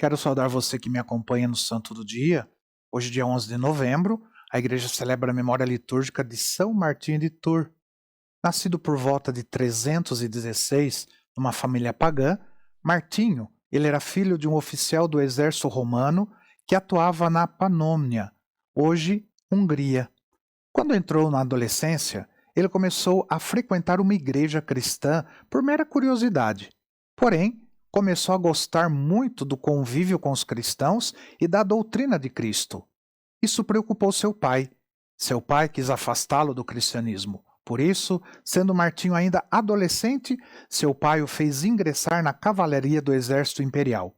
Quero saudar você que me acompanha no Santo do Dia. Hoje, dia 11 de novembro, a igreja celebra a memória litúrgica de São Martinho de Tours. Nascido por volta de 316, numa família pagã, Martinho, ele era filho de um oficial do exército romano que atuava na Panônia, hoje Hungria. Quando entrou na adolescência, ele começou a frequentar uma igreja cristã por mera curiosidade. Porém, começou a gostar muito do convívio com os cristãos e da doutrina de Cristo. Isso preocupou seu pai. Seu pai quis afastá-lo do cristianismo. Por isso, sendo Martinho ainda adolescente, seu pai o fez ingressar na cavalaria do exército imperial.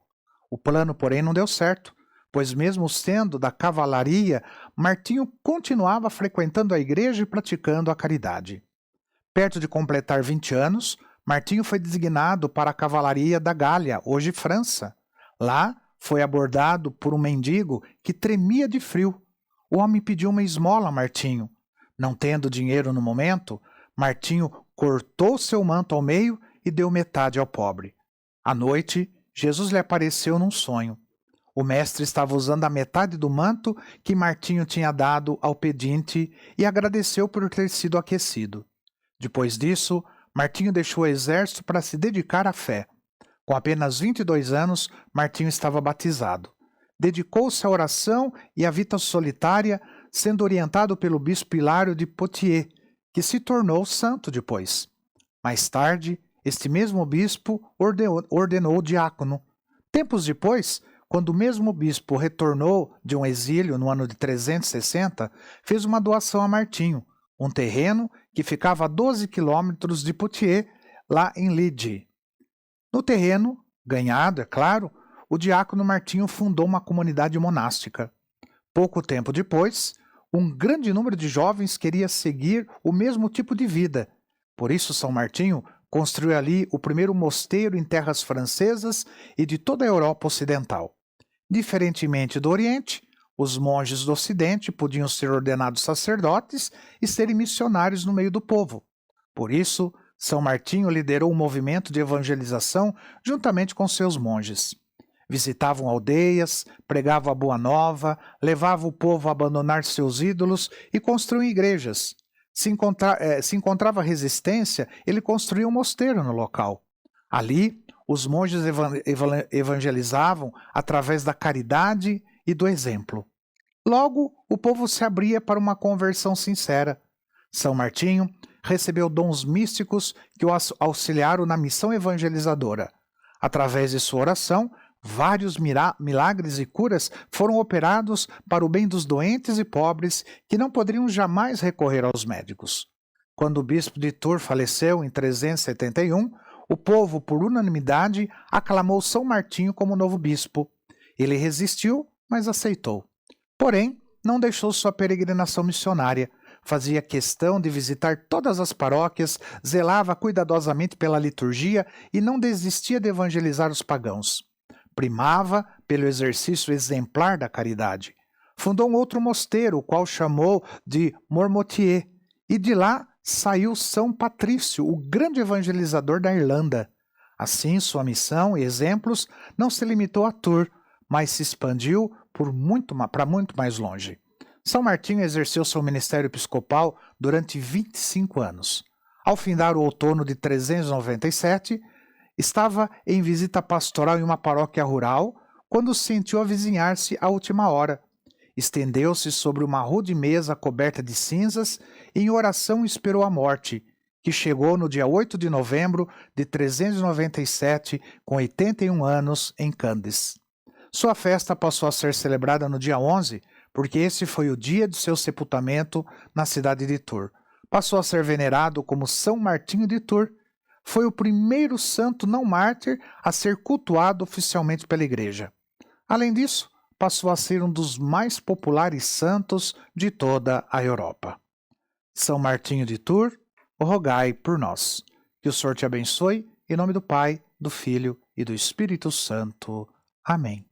O plano, porém, não deu certo, pois mesmo sendo da cavalaria, Martinho continuava frequentando a igreja e praticando a caridade. Perto de completar 20 anos, Martinho foi designado para a cavalaria da Gália, hoje França. Lá, foi abordado por um mendigo que tremia de frio. O homem pediu uma esmola a Martinho. Não tendo dinheiro no momento, Martinho cortou seu manto ao meio e deu metade ao pobre. À noite, Jesus lhe apareceu num sonho. O mestre estava usando a metade do manto que Martinho tinha dado ao pedinte e agradeceu por ter sido aquecido. Depois disso, Martinho deixou o exército para se dedicar à fé. Com apenas 22 anos, Martinho estava batizado. Dedicou-se à oração e à vida solitária, sendo orientado pelo bispo Hilário de Poitiers, que se tornou santo depois. Mais tarde, este mesmo bispo ordenou diácono. Tempos depois, quando o mesmo bispo retornou de um exílio no ano de 360, fez uma doação a Martinho, um terreno que ficava a 12 quilômetros de Poitiers, lá em Liege. No terreno, ganhado, é claro, o diácono Martinho fundou uma comunidade monástica. Pouco tempo depois, um grande número de jovens queria seguir o mesmo tipo de vida. Por isso, São Martinho construiu ali o primeiro mosteiro em terras francesas e de toda a Europa Ocidental. Diferentemente do Oriente, os monges do Ocidente podiam ser ordenados sacerdotes e serem missionários no meio do povo. Por isso, São Martinho liderou um movimento de evangelização juntamente com seus monges. Visitavam aldeias, pregavam a boa nova, levavam o povo a abandonar seus ídolos e construíam igrejas. Se encontrava resistência, ele construía um mosteiro no local. Ali, os monges evangelizavam através da caridade e do exemplo. Logo, o povo se abria para uma conversão sincera. São Martinho recebeu dons místicos que o auxiliaram na missão evangelizadora. Através de sua oração, vários milagres e curas foram operados para o bem dos doentes e pobres que não poderiam jamais recorrer aos médicos. Quando o bispo de Tours faleceu em 371, o povo, por unanimidade, aclamou São Martinho como novo bispo. Ele resistiu, mas aceitou. Porém, não deixou sua peregrinação missionária. Fazia questão de visitar todas as paróquias, zelava cuidadosamente pela liturgia e não desistia de evangelizar os pagãos. Primava pelo exercício exemplar da caridade. Fundou um outro mosteiro, o qual chamou de Marmoutier, e de lá saiu São Patrício, o grande evangelizador da Irlanda. Assim, sua missão e exemplos não se limitou a Tours, mas se expandiu para muito mais longe. São Martinho exerceu seu ministério episcopal durante 25 anos. Ao findar o outono de 397, estava em visita pastoral em uma paróquia rural quando sentiu avizinhar-se a última hora. Estendeu-se sobre uma rude mesa coberta de cinzas e em oração esperou a morte, que chegou no dia 8 de novembro de 397, com 81 anos, em Candes. Sua festa passou a ser celebrada no dia 11, porque esse foi o dia de seu sepultamento na cidade de Tours. Passou a ser venerado como São Martinho de Tours. Foi o primeiro santo não mártir a ser cultuado oficialmente pela Igreja. Além disso, passou a ser um dos mais populares santos de toda a Europa. São Martinho de Tours, rogai por nós. Que o Senhor te abençoe, em nome do Pai, do Filho e do Espírito Santo. Amém.